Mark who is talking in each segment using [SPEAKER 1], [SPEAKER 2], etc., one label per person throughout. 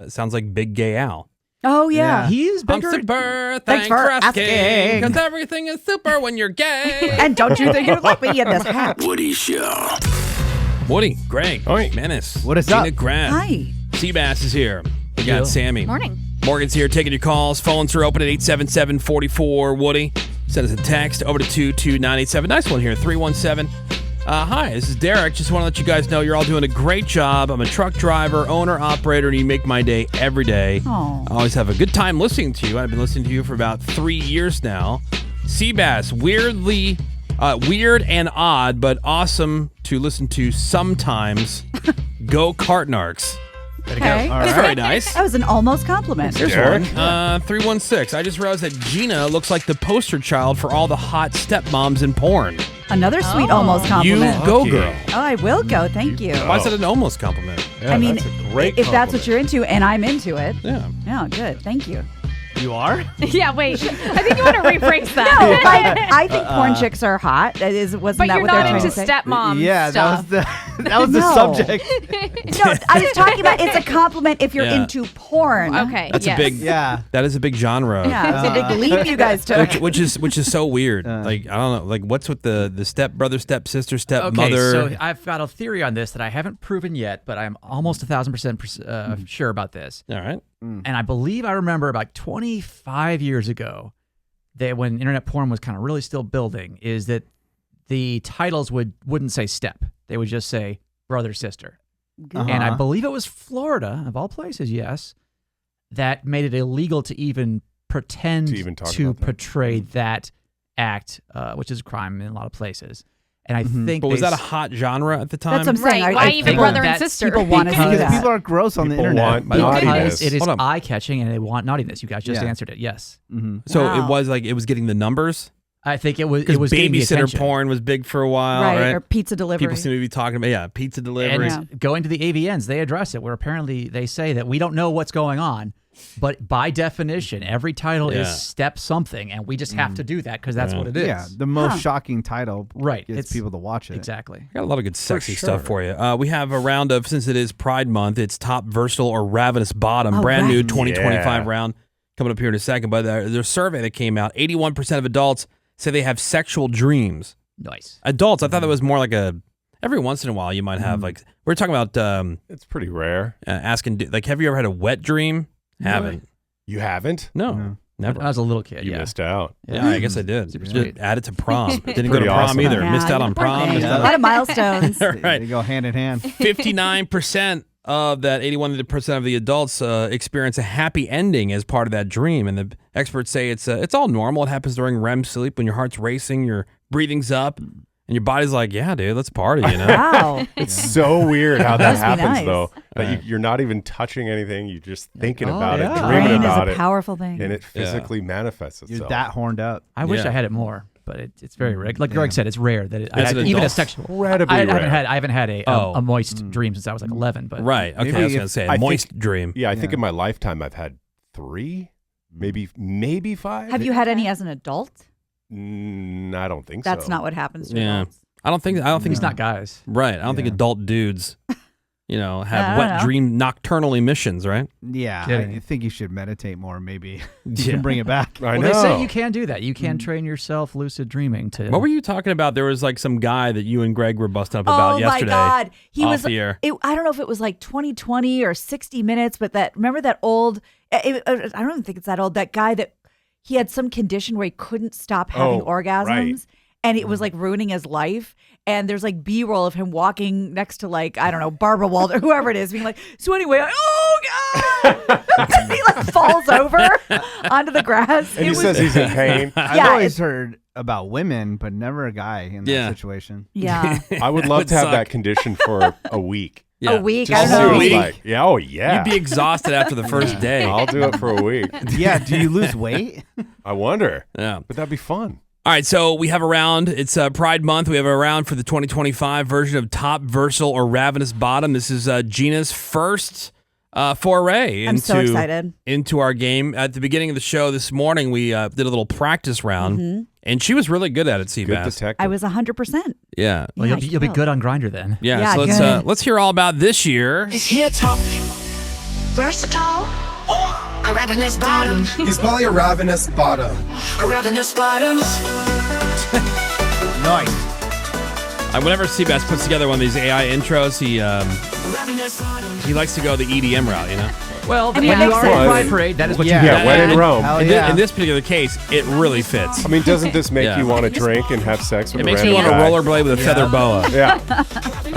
[SPEAKER 1] It sounds like Big Gay Al.
[SPEAKER 2] Oh, yeah.
[SPEAKER 3] He's bigger.
[SPEAKER 1] I'm super,
[SPEAKER 2] Thanks for asking.
[SPEAKER 1] because everything is super when you're gay.
[SPEAKER 2] And don't you think you'd like me in this hat?
[SPEAKER 4] Woody Show.
[SPEAKER 1] Woody, Greg, Menace.
[SPEAKER 5] What is
[SPEAKER 1] Gina
[SPEAKER 5] up?
[SPEAKER 1] Grant.
[SPEAKER 2] Hi.
[SPEAKER 1] Seabass is here. We got Sammy.
[SPEAKER 6] Morning.
[SPEAKER 1] Morgan's here taking your calls. Phones are open at 877-44-WOODY. Send us a text over to 22987. Nice one here, 317. Hi, this is Derek. Just want to let you guys know you're all doing a great job. I'm a truck driver, owner, operator, and you make my day every day.
[SPEAKER 2] Aww.
[SPEAKER 1] I always have a good time listening to you. I've been listening to you for about 3 years now. Seabass, weird and odd, but awesome to listen to sometimes. Go Cartnarks.
[SPEAKER 2] Okay.
[SPEAKER 1] That's very nice.
[SPEAKER 2] That was an almost compliment.
[SPEAKER 1] There's one. 316. I just realized that Gina looks like the poster child for all the hot stepmoms in porn.
[SPEAKER 2] Another sweet almost compliment.
[SPEAKER 1] You go, girl.
[SPEAKER 2] Oh, I will go. Thank you.
[SPEAKER 1] Why is it an almost compliment?
[SPEAKER 5] Yeah,
[SPEAKER 2] I mean,
[SPEAKER 5] that's a great
[SPEAKER 2] if that's what
[SPEAKER 5] compliment.
[SPEAKER 2] you're into and I'm into it.
[SPEAKER 1] Yeah.
[SPEAKER 2] Yeah, good. Thank you.
[SPEAKER 5] You are?
[SPEAKER 6] Yeah, wait. I think you want to rephrase that.
[SPEAKER 2] No, like, I think porn chicks are hot. Wasn't
[SPEAKER 6] but
[SPEAKER 2] that
[SPEAKER 6] you're
[SPEAKER 2] what
[SPEAKER 6] not
[SPEAKER 2] they're
[SPEAKER 6] into
[SPEAKER 2] trying to say?
[SPEAKER 6] stepmom
[SPEAKER 5] Yeah,
[SPEAKER 6] stuff.
[SPEAKER 5] that was the
[SPEAKER 2] No.
[SPEAKER 5] subject.
[SPEAKER 2] No, I was talking about it's a compliment if you're
[SPEAKER 1] Yeah.
[SPEAKER 2] into porn.
[SPEAKER 6] Okay,
[SPEAKER 1] That's
[SPEAKER 6] yes.
[SPEAKER 1] a big.
[SPEAKER 5] Yeah.
[SPEAKER 1] That is a big genre.
[SPEAKER 2] Yeah, it's a big leap you guys took.
[SPEAKER 1] Which is so weird. Like I don't know. Like what's with the step brother, step sister, step
[SPEAKER 3] Okay,
[SPEAKER 1] mother?
[SPEAKER 3] so I've got a theory on this that I haven't proven yet, but I'm almost 1,000% sure about this.
[SPEAKER 1] All right.
[SPEAKER 3] And I believe I remember about 25 years ago, that when internet porn was kind of really still building, is that the titles wouldn't say step; they would just say brother, sister. And I believe it was Florida, of all places, yes, that made it illegal to even pretend
[SPEAKER 7] To even talk
[SPEAKER 3] to
[SPEAKER 7] about that.
[SPEAKER 3] portray that act, which is a crime in a lot of places. And I think,
[SPEAKER 1] But was
[SPEAKER 3] they
[SPEAKER 1] that a
[SPEAKER 3] s-
[SPEAKER 1] hot genre at the time?
[SPEAKER 2] That's what I'm saying.
[SPEAKER 6] Right, why
[SPEAKER 2] I
[SPEAKER 6] even
[SPEAKER 2] think
[SPEAKER 6] brother and
[SPEAKER 2] that
[SPEAKER 6] sister?
[SPEAKER 2] People want to see
[SPEAKER 5] Because
[SPEAKER 2] that.
[SPEAKER 5] people are gross on the
[SPEAKER 7] People
[SPEAKER 5] internet.
[SPEAKER 7] want
[SPEAKER 3] because
[SPEAKER 7] naughtiness.
[SPEAKER 3] it is
[SPEAKER 1] Hold on.
[SPEAKER 3] eye-catching and they want naughtiness. You guys just
[SPEAKER 5] Yeah.
[SPEAKER 3] answered it. Yes,
[SPEAKER 1] So
[SPEAKER 2] Wow.
[SPEAKER 1] it was getting the numbers.
[SPEAKER 3] I think it was.
[SPEAKER 1] Because
[SPEAKER 3] It was getting the
[SPEAKER 1] babysitter
[SPEAKER 3] attention.
[SPEAKER 1] porn was big for a while, right?
[SPEAKER 2] Or pizza delivery.
[SPEAKER 1] People seem to be talking about pizza delivery.
[SPEAKER 3] And going to the AVNs, they address it. Where apparently they say that we don't know what's going on, but by definition, every title
[SPEAKER 1] Yeah.
[SPEAKER 3] is step something, and we just have to do that because that's what it is.
[SPEAKER 5] Yeah, the most shocking title
[SPEAKER 3] Right.
[SPEAKER 5] gets
[SPEAKER 3] It's-
[SPEAKER 5] people to watch it.
[SPEAKER 3] Exactly.
[SPEAKER 1] Got a lot of good sexy
[SPEAKER 7] sure.
[SPEAKER 1] stuff for you. We have a round of, since it is Pride Month, it's Top Versatile or Ravenous Bottom,
[SPEAKER 2] Oh,
[SPEAKER 1] brand new
[SPEAKER 2] right.
[SPEAKER 1] 2025
[SPEAKER 7] Yeah.
[SPEAKER 1] round coming up here in a second. But there's a survey that came out, 81% of adults say they have sexual dreams.
[SPEAKER 3] Nice.
[SPEAKER 1] Adults, I thought that was more like every once in a while you might have like, we're talking about
[SPEAKER 7] It's pretty rare.
[SPEAKER 1] asking, like, have you ever had a wet dream? Haven't.
[SPEAKER 7] You haven't?
[SPEAKER 1] No,
[SPEAKER 3] When
[SPEAKER 1] never.
[SPEAKER 3] I was a little kid,
[SPEAKER 7] You
[SPEAKER 3] yeah.
[SPEAKER 7] missed out.
[SPEAKER 1] Yeah, I guess I did.
[SPEAKER 3] Super
[SPEAKER 1] Just
[SPEAKER 3] sweet.
[SPEAKER 1] added to prom. Didn't go to
[SPEAKER 7] Pretty
[SPEAKER 1] prom
[SPEAKER 7] awesome.
[SPEAKER 1] either.
[SPEAKER 2] Yeah,
[SPEAKER 1] Missed out on
[SPEAKER 2] poor
[SPEAKER 1] prom.
[SPEAKER 2] thing.
[SPEAKER 1] Missed
[SPEAKER 2] A
[SPEAKER 1] out
[SPEAKER 2] lot of milestones.
[SPEAKER 1] Right.
[SPEAKER 5] They go hand in hand.
[SPEAKER 1] 59% of that 81% of the adults experience a happy ending as part of that dream, and the experts say it's all normal. It happens during REM sleep when your heart's racing, your breathing's up, and your body's like, "Yeah, dude, let's party." You know?
[SPEAKER 2] Wow.
[SPEAKER 7] It's so weird how that
[SPEAKER 2] Must be
[SPEAKER 7] happens,
[SPEAKER 2] nice.
[SPEAKER 7] though. That you're not even touching anything. You're just thinking
[SPEAKER 3] oh,
[SPEAKER 7] about
[SPEAKER 3] yeah.
[SPEAKER 7] it,
[SPEAKER 2] The
[SPEAKER 7] dreaming
[SPEAKER 2] brain is
[SPEAKER 7] about
[SPEAKER 2] a
[SPEAKER 7] it,
[SPEAKER 2] powerful thing.
[SPEAKER 7] and it physically manifests
[SPEAKER 5] You're
[SPEAKER 7] itself.
[SPEAKER 5] that horned up.
[SPEAKER 3] I wish
[SPEAKER 1] Yeah.
[SPEAKER 3] I had it more, but it's very rare. Like Greg said, it's rare that
[SPEAKER 1] As an
[SPEAKER 3] even a
[SPEAKER 1] adult.
[SPEAKER 3] sexual.
[SPEAKER 7] Incredibly
[SPEAKER 3] I haven't
[SPEAKER 7] rare.
[SPEAKER 3] had
[SPEAKER 1] Oh.
[SPEAKER 3] a moist dream since I was like 11. But
[SPEAKER 1] Right. Okay.
[SPEAKER 5] Maybe
[SPEAKER 1] I was
[SPEAKER 5] if-
[SPEAKER 1] gonna say
[SPEAKER 7] I
[SPEAKER 1] a
[SPEAKER 7] think-
[SPEAKER 1] moist dream.
[SPEAKER 7] Yeah, I think
[SPEAKER 5] Yeah.
[SPEAKER 7] in my lifetime I've had 3, maybe 5.
[SPEAKER 2] Have you had any as an adult?
[SPEAKER 7] I don't think
[SPEAKER 2] That's
[SPEAKER 7] so.
[SPEAKER 2] not what happens to
[SPEAKER 1] Yeah.
[SPEAKER 2] adults.
[SPEAKER 1] I don't think
[SPEAKER 3] he's not guys.
[SPEAKER 1] right. I don't think
[SPEAKER 5] Yeah.
[SPEAKER 1] adult dudes, have
[SPEAKER 2] I
[SPEAKER 1] wet
[SPEAKER 2] don't know.
[SPEAKER 1] dream nocturnal emissions, right?
[SPEAKER 5] Yeah,
[SPEAKER 3] Kidding.
[SPEAKER 5] I think you should meditate more. Maybe you
[SPEAKER 1] Yeah.
[SPEAKER 5] can bring it back.
[SPEAKER 7] I
[SPEAKER 3] Well,
[SPEAKER 7] know.
[SPEAKER 3] they say you can do that. You can train yourself lucid dreaming to.
[SPEAKER 1] What were you talking about? There was like some guy that you and Greg were busting up about
[SPEAKER 2] Oh
[SPEAKER 1] yesterday.
[SPEAKER 2] my God. He
[SPEAKER 1] off
[SPEAKER 2] was,
[SPEAKER 1] the air.
[SPEAKER 2] I don't know if it was like 2020 or 60 Minutes, but remember that old, I don't even think it's that old, that guy that he had some condition where he couldn't stop having
[SPEAKER 7] Oh,
[SPEAKER 2] orgasms.
[SPEAKER 7] right.
[SPEAKER 2] And it was like ruining his life. And there's like B-roll of him walking next to like, I don't know, Barbara Walters, whoever it is, being like, so anyway, oh God. He like falls over onto the grass.
[SPEAKER 7] And he
[SPEAKER 2] It was-
[SPEAKER 7] says he's in pain.
[SPEAKER 5] I've
[SPEAKER 2] Yeah,
[SPEAKER 5] always heard about women, but never a guy in that
[SPEAKER 1] Yeah.
[SPEAKER 5] situation.
[SPEAKER 2] yeah.
[SPEAKER 7] I would love
[SPEAKER 1] would
[SPEAKER 7] to have
[SPEAKER 1] suck.
[SPEAKER 7] that condition for a week.
[SPEAKER 1] Yeah.
[SPEAKER 2] A week,
[SPEAKER 1] Just
[SPEAKER 2] I
[SPEAKER 7] I'll
[SPEAKER 2] don't
[SPEAKER 7] see
[SPEAKER 2] know.
[SPEAKER 7] what
[SPEAKER 1] a
[SPEAKER 7] it's
[SPEAKER 1] week.
[SPEAKER 7] like. Yeah, oh yeah.
[SPEAKER 1] You'd be exhausted after the first day.
[SPEAKER 7] I'll do it for a week.
[SPEAKER 5] Yeah, do you lose weight?
[SPEAKER 7] I wonder.
[SPEAKER 1] Yeah.
[SPEAKER 7] But that'd be fun.
[SPEAKER 1] All right, so we have a round. It's Pride Month. We have a round for the 2025 version of Top Versatile or Ravenous Bottom. This is Gina's first foray
[SPEAKER 2] I'm so excited.
[SPEAKER 1] into our game. At the beginning of the show this morning, we did a little practice round, and she was really good at it,
[SPEAKER 7] Good
[SPEAKER 1] Seabass.
[SPEAKER 7] detective.
[SPEAKER 2] I was 100%.
[SPEAKER 1] Yeah.
[SPEAKER 3] Well,
[SPEAKER 2] Yeah,
[SPEAKER 3] you'll be
[SPEAKER 2] I
[SPEAKER 3] good on Grindr then.
[SPEAKER 1] Yeah,
[SPEAKER 2] Yeah,
[SPEAKER 1] so
[SPEAKER 2] good.
[SPEAKER 1] let's hear all about this year.
[SPEAKER 4] Versatile. A ravenous bottom.
[SPEAKER 8] He's probably a ravenous bottom.
[SPEAKER 4] A ravenous bottom.
[SPEAKER 5] Nice.
[SPEAKER 1] Whenever Seabass puts together one of these AI intros, he likes to go the EDM route, you know?
[SPEAKER 3] Well,
[SPEAKER 2] I mean,
[SPEAKER 3] when
[SPEAKER 2] it
[SPEAKER 3] you
[SPEAKER 2] makes
[SPEAKER 3] are at
[SPEAKER 2] sense.
[SPEAKER 3] Pride Parade, that is what
[SPEAKER 5] Yeah.
[SPEAKER 3] you
[SPEAKER 7] Yeah,
[SPEAKER 3] get.
[SPEAKER 7] when in Rome.
[SPEAKER 5] Hell
[SPEAKER 1] In,
[SPEAKER 5] yeah.
[SPEAKER 1] in this particular case, it really fits.
[SPEAKER 7] I mean, doesn't this make
[SPEAKER 1] Yeah.
[SPEAKER 7] you want to drink and have sex with
[SPEAKER 1] It
[SPEAKER 7] a
[SPEAKER 1] makes me
[SPEAKER 7] random
[SPEAKER 1] want to
[SPEAKER 7] guy?
[SPEAKER 1] rollerblade with a feather boa
[SPEAKER 7] Yeah.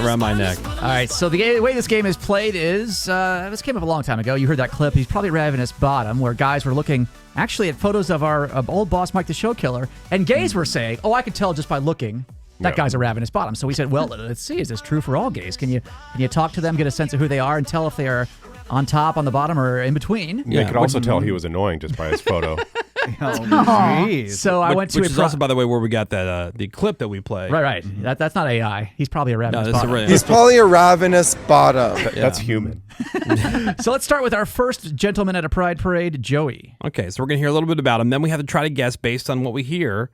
[SPEAKER 1] around my neck.
[SPEAKER 3] All right, so the way this game is played is, this came up a long time ago. You heard that clip. He's probably Ravenous Bottom, where guys were looking actually at photos of our old boss, Mike the Show Killer, and gays were saying, oh, I could tell just by looking. That
[SPEAKER 7] Yeah.
[SPEAKER 3] guy's a ravenous bottom. So we said, well, let's see. Is this true for all gays? Can you talk to them, get a sense of who they are, and tell if they are on top, on the bottom, or in between?
[SPEAKER 7] You could also tell he was annoying just by his photo.
[SPEAKER 5] Oh, jeez.
[SPEAKER 3] So I went to
[SPEAKER 1] Which
[SPEAKER 3] a
[SPEAKER 1] is also, by the way, where we got that the clip that we play.
[SPEAKER 3] right. That's not AI. He's probably a
[SPEAKER 1] No,
[SPEAKER 3] ravenous
[SPEAKER 1] this is
[SPEAKER 3] bottom.
[SPEAKER 1] really.
[SPEAKER 8] He's probably a ravenous bottom.
[SPEAKER 7] That's human.
[SPEAKER 3] So let's start with our first gentleman at a Pride Parade, Joey.
[SPEAKER 1] Okay, so we're going to hear a little bit about him. Then we have to try to guess based on what we hear,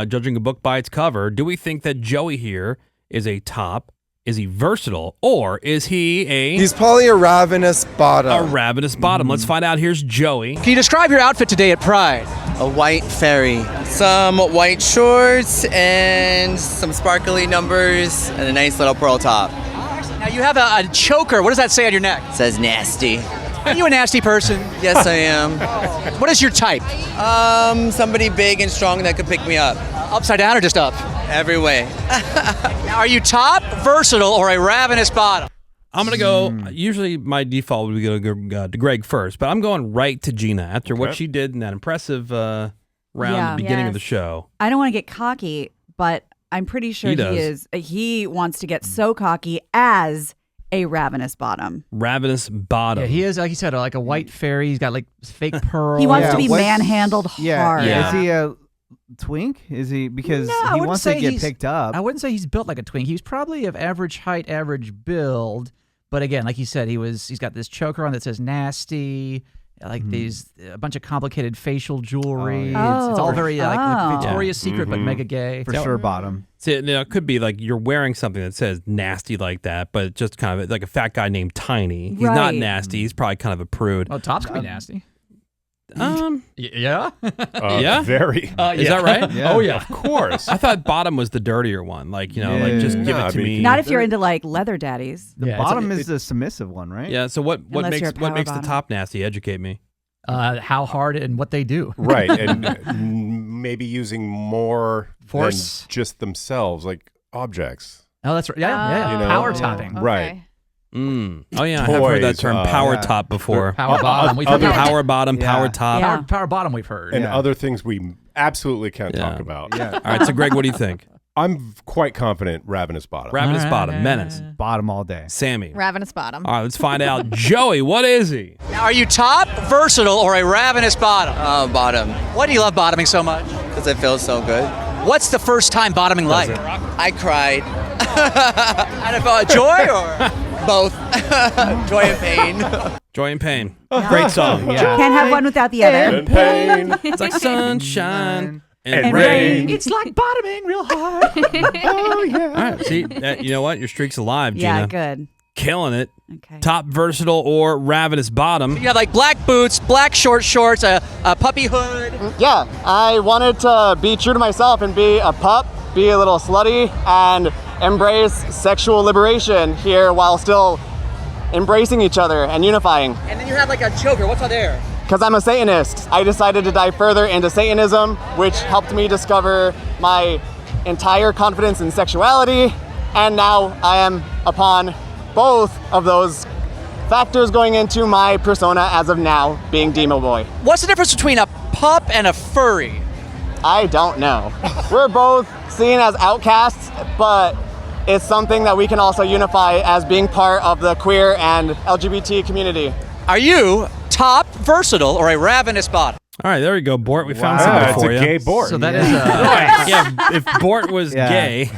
[SPEAKER 1] judging a book by its cover. Do we think that Joey here is a top? Is he versatile? Or is he
[SPEAKER 8] He's probably a ravenous bottom.
[SPEAKER 1] a ravenous bottom? Let's find out. Here's Joey.
[SPEAKER 9] Can you describe your outfit today at Pride?
[SPEAKER 10] A white fairy, some white shorts, and some sparkly numbers, and a nice little pearl top.
[SPEAKER 9] Now you have a choker. What does that say on your neck?
[SPEAKER 10] It says nasty.
[SPEAKER 9] Are you a nasty person?
[SPEAKER 10] Yes, I am.
[SPEAKER 9] What is your type?
[SPEAKER 10] Somebody big and strong that could pick me up.
[SPEAKER 9] Upside down or just up?
[SPEAKER 10] Every way.
[SPEAKER 9] Now, are you top, versatile, or a ravenous bottom?
[SPEAKER 1] I'm going to go, usually my default would be to Greg first, but I'm going right to Gina after what
[SPEAKER 7] Okay.
[SPEAKER 1] she did in that impressive round
[SPEAKER 2] Yeah.
[SPEAKER 1] at the beginning of
[SPEAKER 2] Yes.
[SPEAKER 1] the show.
[SPEAKER 2] I don't want to get cocky, but I'm pretty sure
[SPEAKER 1] He
[SPEAKER 2] he
[SPEAKER 1] does.
[SPEAKER 2] is. He wants to get so cocky as a ravenous bottom.
[SPEAKER 1] Ravenous bottom.
[SPEAKER 3] Yeah, he is, like you said, like a white fairy. He's got like fake pearls.
[SPEAKER 2] He wants
[SPEAKER 5] Yeah,
[SPEAKER 2] to be
[SPEAKER 5] what's-
[SPEAKER 2] manhandled
[SPEAKER 5] Yeah.
[SPEAKER 2] hard.
[SPEAKER 1] Yeah.
[SPEAKER 5] Is he a twink? Is he because
[SPEAKER 3] No, I
[SPEAKER 5] he
[SPEAKER 3] wouldn't
[SPEAKER 5] wants to
[SPEAKER 3] say
[SPEAKER 5] get
[SPEAKER 3] he's-
[SPEAKER 5] picked up?
[SPEAKER 3] I wouldn't say he's built like a twink. He's probably of average height, average build. But again, like you said, he's got this choker on that says nasty. Like these a bunch of complicated facial jewelry.
[SPEAKER 2] Oh,
[SPEAKER 3] It's all very like
[SPEAKER 2] Oh.
[SPEAKER 3] Victoria's Secret, but mega gay.
[SPEAKER 5] For sure, bottom.
[SPEAKER 1] See, it could be like you're wearing something that says nasty like that, but just kind of like a fat guy named Tiny. He's not
[SPEAKER 2] Right.
[SPEAKER 1] nasty. He's probably kind of a prude.
[SPEAKER 3] Well, tops can be nasty.
[SPEAKER 1] Yeah?
[SPEAKER 3] Yeah.
[SPEAKER 7] Very.
[SPEAKER 1] Is that right?
[SPEAKER 5] Yeah.
[SPEAKER 3] Oh yeah.
[SPEAKER 7] Of course.
[SPEAKER 1] I thought bottom was the dirtier one. Like, like just give
[SPEAKER 7] No,
[SPEAKER 1] it to
[SPEAKER 7] I mean,
[SPEAKER 1] me.
[SPEAKER 2] Not if you're into like leather daddies.
[SPEAKER 5] The
[SPEAKER 3] Yeah,
[SPEAKER 5] bottom is the submissive one, right?
[SPEAKER 1] Yeah, so what
[SPEAKER 2] Unless you're
[SPEAKER 1] makes
[SPEAKER 2] a
[SPEAKER 1] what
[SPEAKER 2] power
[SPEAKER 1] makes the
[SPEAKER 2] bottom.
[SPEAKER 1] top nasty? Educate me.
[SPEAKER 3] How hard and what they do.
[SPEAKER 7] Right. And maybe using more
[SPEAKER 3] Force.
[SPEAKER 7] than just themselves, like objects.
[SPEAKER 3] Oh, that's right. Yeah.
[SPEAKER 7] You know,
[SPEAKER 3] Power
[SPEAKER 7] yeah.
[SPEAKER 3] topping.
[SPEAKER 7] Right.
[SPEAKER 1] Oh yeah, I have heard that
[SPEAKER 7] Toys,
[SPEAKER 1] term power
[SPEAKER 5] yeah.
[SPEAKER 1] top before.
[SPEAKER 3] Power bottom. We've
[SPEAKER 7] other-
[SPEAKER 3] heard that.
[SPEAKER 1] Power bottom, power
[SPEAKER 5] Yeah.
[SPEAKER 1] top.
[SPEAKER 2] Yeah.
[SPEAKER 3] Power bottom. We've heard.
[SPEAKER 7] And
[SPEAKER 5] Yeah.
[SPEAKER 7] other things we absolutely can't
[SPEAKER 1] Yeah.
[SPEAKER 7] talk about.
[SPEAKER 5] Yeah.
[SPEAKER 1] All right, so Greg, what do you think?
[SPEAKER 7] I'm quite confident Ravenous bottom.
[SPEAKER 1] Ravenous
[SPEAKER 3] All right.
[SPEAKER 1] bottom, menace,
[SPEAKER 5] Bottom all day.
[SPEAKER 1] Sammy.
[SPEAKER 6] Ravenous bottom.
[SPEAKER 1] All right, let's find out. Joey, what is he?
[SPEAKER 9] Now, are you top, versatile, or a ravenous bottom?
[SPEAKER 10] Bottom.
[SPEAKER 9] Why do you love bottoming so much?
[SPEAKER 10] Because it feels so good.
[SPEAKER 9] What's the first time bottoming like?
[SPEAKER 10] I cried.
[SPEAKER 9] Out of joy or?
[SPEAKER 10] Both. Joy and pain.
[SPEAKER 1] Joy and Pain. Great song.
[SPEAKER 5] Yeah.
[SPEAKER 2] Can't have one without the other.
[SPEAKER 7] And pain.
[SPEAKER 1] It's like sunshine and,
[SPEAKER 7] And
[SPEAKER 1] rain.
[SPEAKER 7] rain.
[SPEAKER 3] It's like bottoming real hard.
[SPEAKER 7] Oh, yeah.
[SPEAKER 1] All right, see, you know what? Your streak's alive,
[SPEAKER 2] Yeah,
[SPEAKER 1] Gina.
[SPEAKER 2] good.
[SPEAKER 1] Killing it.
[SPEAKER 2] Okay.
[SPEAKER 1] Top versatile or ravenous bottom.
[SPEAKER 9] You have like black boots, black short shorts, a puppy hood.
[SPEAKER 11] Yeah, I wanted to be true to myself and be a pup, be a little slutty, and embrace sexual liberation here while still embracing each other and unifying.
[SPEAKER 9] And then you have like a choker. What's on there?
[SPEAKER 11] Because I'm a Satanist, I decided to dive further into Satanism, which helped me discover my entire confidence in sexuality, and now I am upon both of those factors going into my persona as of now, being Demo Boy.
[SPEAKER 9] What's the difference between a pup and a furry?
[SPEAKER 11] I don't know. We're both seen as outcasts, but it's something that we can also unify as being part of the queer and LGBT community.
[SPEAKER 9] Are you top, versatile, or a ravenous bottom?
[SPEAKER 1] All right, there we go, Bort. We found
[SPEAKER 7] Yeah,
[SPEAKER 1] something
[SPEAKER 7] it's
[SPEAKER 1] for
[SPEAKER 7] a
[SPEAKER 1] you.
[SPEAKER 7] gay Bort.
[SPEAKER 3] So that is
[SPEAKER 1] Yeah, if Bort was
[SPEAKER 5] Yeah.
[SPEAKER 1] gay,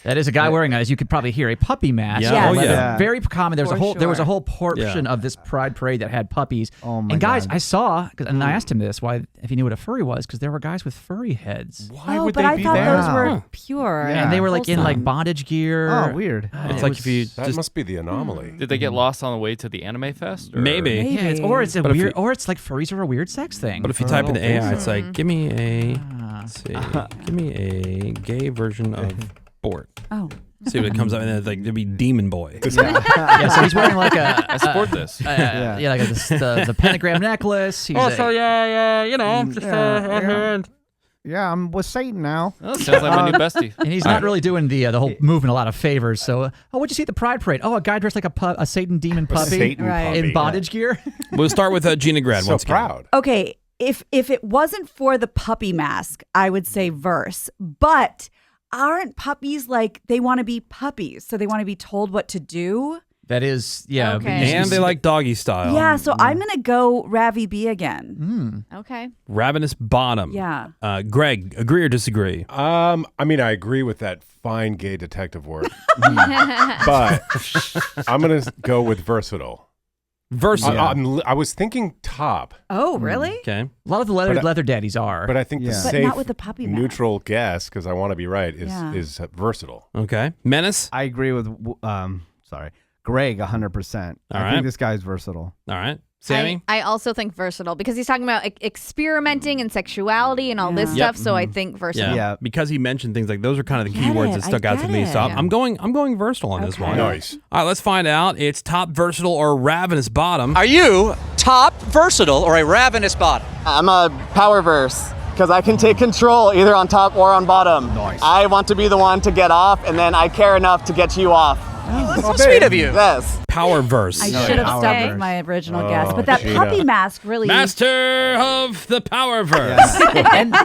[SPEAKER 3] That is a guy wearing, as you could probably hear, a puppy mask.
[SPEAKER 1] Yeah.
[SPEAKER 2] Yes.
[SPEAKER 1] Oh, yeah.
[SPEAKER 3] Very common. There was a
[SPEAKER 2] For
[SPEAKER 3] whole
[SPEAKER 2] sure.
[SPEAKER 3] portion of this Pride Parade that had puppies.
[SPEAKER 5] Oh my
[SPEAKER 3] And guys,
[SPEAKER 5] God.
[SPEAKER 3] I saw, and I asked him this, if he knew what a furry was, because there were guys with furry heads.
[SPEAKER 7] Why
[SPEAKER 2] Oh,
[SPEAKER 7] would
[SPEAKER 2] but
[SPEAKER 7] they
[SPEAKER 2] I
[SPEAKER 7] be
[SPEAKER 2] thought
[SPEAKER 7] there?
[SPEAKER 2] those were
[SPEAKER 5] Huh.
[SPEAKER 2] pure.
[SPEAKER 5] Yeah.
[SPEAKER 3] And they were like in
[SPEAKER 2] wholesome.
[SPEAKER 3] like bondage gear.
[SPEAKER 5] Oh, weird.
[SPEAKER 1] It's like if you
[SPEAKER 7] That
[SPEAKER 1] just
[SPEAKER 7] must be the anomaly.
[SPEAKER 12] Did they get lost on the way to the anime fest? Or?
[SPEAKER 1] maybe.
[SPEAKER 3] Yeah, it's, or it's a
[SPEAKER 1] But if
[SPEAKER 3] weird,
[SPEAKER 1] you-
[SPEAKER 3] or it's like furries are a weird sex thing.
[SPEAKER 1] But if you type in the AI, it's like, give me a, let's see, give me a gay version of sport.
[SPEAKER 2] Oh.
[SPEAKER 1] See what it comes up, and it's like it'd be Demon Boy.
[SPEAKER 3] yeah, so he's wearing like a
[SPEAKER 12] I support this.
[SPEAKER 3] yeah, like the pentagram necklace. He's
[SPEAKER 5] Yeah, I'm with Satan now.
[SPEAKER 12] Oh, sounds like my new bestie.
[SPEAKER 3] and he's not really doing the whole movement a lot of favors. So, what'd you see at the Pride Parade? Oh, a guy dressed like a Satan demon puppy
[SPEAKER 7] Satan
[SPEAKER 2] Right.
[SPEAKER 7] puppy.
[SPEAKER 3] in bondage gear.
[SPEAKER 1] We'll start with Gina Grad
[SPEAKER 7] So
[SPEAKER 1] once again.
[SPEAKER 7] proud.
[SPEAKER 2] Okay, if it wasn't for the puppy mask, I would say verse. But aren't puppies like they want to be puppies, so they want to be told what to do?
[SPEAKER 3] That is, yeah.
[SPEAKER 6] Okay.
[SPEAKER 1] And they like doggy style.
[SPEAKER 2] Yeah, so I'm gonna go Ravi B again.
[SPEAKER 6] Okay.
[SPEAKER 1] Ravenous bottom.
[SPEAKER 2] Yeah.
[SPEAKER 1] Greg, agree or disagree?
[SPEAKER 7] I mean, I agree with that fine gay detective work, but I'm gonna go with versatile.
[SPEAKER 1] Versatile.
[SPEAKER 7] I was thinking top,
[SPEAKER 2] Oh, really?
[SPEAKER 1] Okay.
[SPEAKER 3] A lot of the
[SPEAKER 7] But I-
[SPEAKER 3] leather daddies are.
[SPEAKER 7] but I think the
[SPEAKER 5] Yeah.
[SPEAKER 2] But
[SPEAKER 7] safe,
[SPEAKER 2] not with the puppy mask.
[SPEAKER 7] neutral guess, because I want to be right,
[SPEAKER 2] Yeah.
[SPEAKER 7] is versatile.
[SPEAKER 1] Okay. Menace.
[SPEAKER 5] I agree with Greg 100%.
[SPEAKER 1] All
[SPEAKER 5] I
[SPEAKER 1] right.
[SPEAKER 5] think this guy's versatile.
[SPEAKER 1] All right. Sammy.
[SPEAKER 6] I also think versatile because he's talking about experimenting and sexuality and all this
[SPEAKER 2] Yeah.
[SPEAKER 6] stuff. So I think versatile.
[SPEAKER 5] Yeah.
[SPEAKER 1] Because he mentioned things like those are kind of the
[SPEAKER 2] I get
[SPEAKER 1] keywords
[SPEAKER 2] it.
[SPEAKER 1] that stuck out to
[SPEAKER 2] I
[SPEAKER 1] me.
[SPEAKER 2] get
[SPEAKER 1] So
[SPEAKER 2] it.
[SPEAKER 1] I'm going versatile on this
[SPEAKER 2] Okay.
[SPEAKER 1] one.
[SPEAKER 7] Nice.
[SPEAKER 1] All right, let's find out. It's top versatile or ravenous bottom.
[SPEAKER 9] Are you top, versatile, or a ravenous bottom?
[SPEAKER 11] I'm a power verse because I can take control either on top or on bottom.
[SPEAKER 5] Nice.
[SPEAKER 11] I want to be the one to get off, and then I care enough to get you off.
[SPEAKER 9] That's so sweet of you.
[SPEAKER 11] Yes.
[SPEAKER 1] Power verse.
[SPEAKER 2] I should have
[SPEAKER 5] Power
[SPEAKER 2] stuck
[SPEAKER 5] verse.
[SPEAKER 2] with my original
[SPEAKER 7] Oh,
[SPEAKER 2] guess, but that
[SPEAKER 7] Gina.
[SPEAKER 2] puppy mask really.
[SPEAKER 1] Master of the power verse.
[SPEAKER 5] And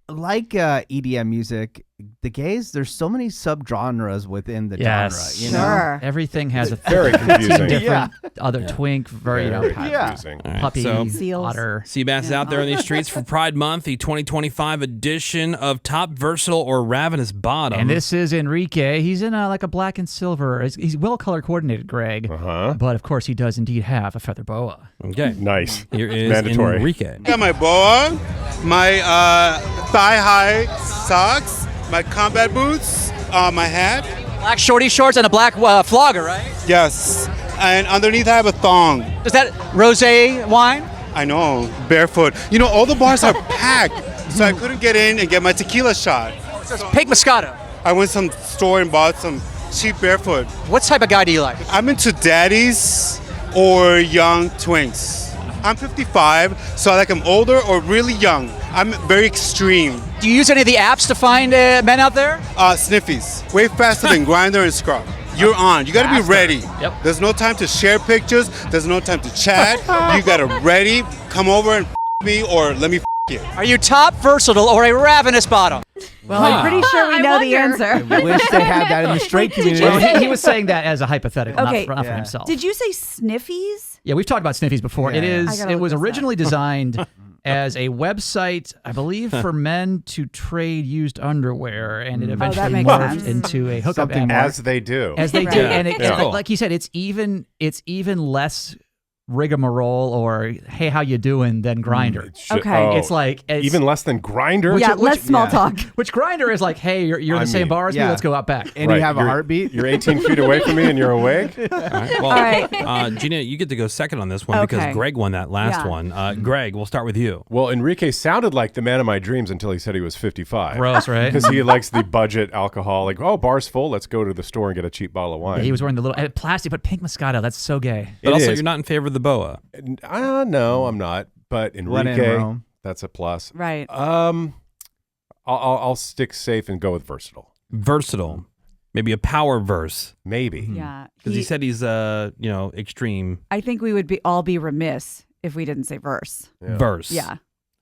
[SPEAKER 5] like EDM music, the gays, there's so many subgenres within the
[SPEAKER 3] Yes.
[SPEAKER 5] genre. You know?
[SPEAKER 2] Sure.
[SPEAKER 3] Everything has a
[SPEAKER 7] Very confusing.
[SPEAKER 3] different other twink, very
[SPEAKER 7] Very
[SPEAKER 5] Yeah.
[SPEAKER 7] confusing.
[SPEAKER 1] All right,
[SPEAKER 3] puppy,
[SPEAKER 1] so
[SPEAKER 2] Seals.
[SPEAKER 3] otter.
[SPEAKER 1] Seabass out there in these streets for Pride Month, the 2025 edition of Top Versatile or Ravenous Bottom.
[SPEAKER 3] And this is Enrique. He's in like a black and silver. He's well color coordinated, Greg.
[SPEAKER 7] Uh-huh.
[SPEAKER 3] But of course, he does indeed have a feather boa.
[SPEAKER 1] Okay.
[SPEAKER 7] Nice.
[SPEAKER 1] Here is
[SPEAKER 7] Mandatory.
[SPEAKER 1] Enrique.
[SPEAKER 13] got my boa, my thigh-high socks, my combat boots, my hat.
[SPEAKER 9] Black shorty shorts and a black flogger, right?
[SPEAKER 13] Yes, and underneath I have a thong.
[SPEAKER 9] Is that rosé wine?
[SPEAKER 13] I know, barefoot. You know, all the bars are packed, so I couldn't get in and get my tequila shot.
[SPEAKER 9] Pink Moscato.
[SPEAKER 13] I went to some store and bought some cheap barefoot.
[SPEAKER 9] What type of guy do you like?
[SPEAKER 13] I'm into daddies or young twinks. I'm 55, so I like them older or really young. I'm very extreme.
[SPEAKER 9] Do you use any of the apps to find men out there?
[SPEAKER 13] Sniffies. Way faster than Grindr and Scrub. You're on. You gotta be ready.
[SPEAKER 9] Yep.
[SPEAKER 13] There's no time to share pictures. There's no time to chat. You gotta ready. Come over and me or let me you.
[SPEAKER 9] Are you top, versatile, or a ravenous bottom?
[SPEAKER 2] Well, I'm pretty sure we
[SPEAKER 6] I
[SPEAKER 2] know the
[SPEAKER 6] wonder.
[SPEAKER 2] answer.
[SPEAKER 5] I wish they had that in the straight community.
[SPEAKER 3] Well, he was saying that as a hypothetical,
[SPEAKER 2] Okay.
[SPEAKER 3] not for
[SPEAKER 5] Yeah.
[SPEAKER 3] himself.
[SPEAKER 2] Did you say sniffies?
[SPEAKER 3] Yeah, we've talked about Sniffies before.
[SPEAKER 5] Yeah.
[SPEAKER 3] It
[SPEAKER 2] I
[SPEAKER 3] is.
[SPEAKER 2] gotta
[SPEAKER 3] It
[SPEAKER 2] look
[SPEAKER 3] was
[SPEAKER 2] this up.
[SPEAKER 3] originally designed as a website, I believe, for men to trade used underwear, and it eventually
[SPEAKER 2] makes
[SPEAKER 3] morphed
[SPEAKER 2] sense.
[SPEAKER 3] into a hookup
[SPEAKER 5] Something
[SPEAKER 3] app.
[SPEAKER 7] As they do.
[SPEAKER 3] As they
[SPEAKER 2] Right.
[SPEAKER 3] do, and,
[SPEAKER 1] Yeah.
[SPEAKER 3] and like he said, it's even less rigmarole or hey, how you doing than Grinder.
[SPEAKER 7] It should-
[SPEAKER 2] Okay.
[SPEAKER 7] oh,
[SPEAKER 3] It's like
[SPEAKER 7] even less than Grinder.
[SPEAKER 2] Yeah, less small
[SPEAKER 5] yeah.
[SPEAKER 2] talk.
[SPEAKER 3] Which Grinder is like, hey, you're
[SPEAKER 7] I
[SPEAKER 3] the same
[SPEAKER 7] mean,
[SPEAKER 3] bar as me.
[SPEAKER 5] yeah.
[SPEAKER 3] Let's go out back.
[SPEAKER 5] And you have a heartbeat.
[SPEAKER 7] You're 18 feet away from me and you're awake.
[SPEAKER 1] All right. Well,
[SPEAKER 2] All right.
[SPEAKER 1] Gina, you get to go second on this one
[SPEAKER 2] Okay.
[SPEAKER 1] because Greg won that last
[SPEAKER 2] Yeah.
[SPEAKER 1] one. Greg, we'll start with you.
[SPEAKER 7] Well, Enrique sounded like the man of my dreams until he said he was 55.
[SPEAKER 3] Gross, right?
[SPEAKER 7] Because he likes the budget alcohol. Like, oh, bar's full. Let's go to the store and get a cheap bottle of wine.
[SPEAKER 3] He was wearing the little plastic, but pink Moscato. That's so gay.
[SPEAKER 1] But
[SPEAKER 7] It
[SPEAKER 1] also,
[SPEAKER 7] is.
[SPEAKER 1] you're not in favor of the boa.
[SPEAKER 7] No, I'm not. But
[SPEAKER 5] When in
[SPEAKER 7] Enrique,
[SPEAKER 5] Rome.
[SPEAKER 7] that's a plus.
[SPEAKER 2] Right.
[SPEAKER 7] I'll stick safe and go with versatile.
[SPEAKER 1] Versatile. Maybe a power verse.
[SPEAKER 7] Maybe.
[SPEAKER 2] Yeah.
[SPEAKER 1] Because he said he's, extreme
[SPEAKER 2] I think we would all be remiss if we didn't say verse.
[SPEAKER 7] Yeah.
[SPEAKER 1] verse.
[SPEAKER 2] Yeah.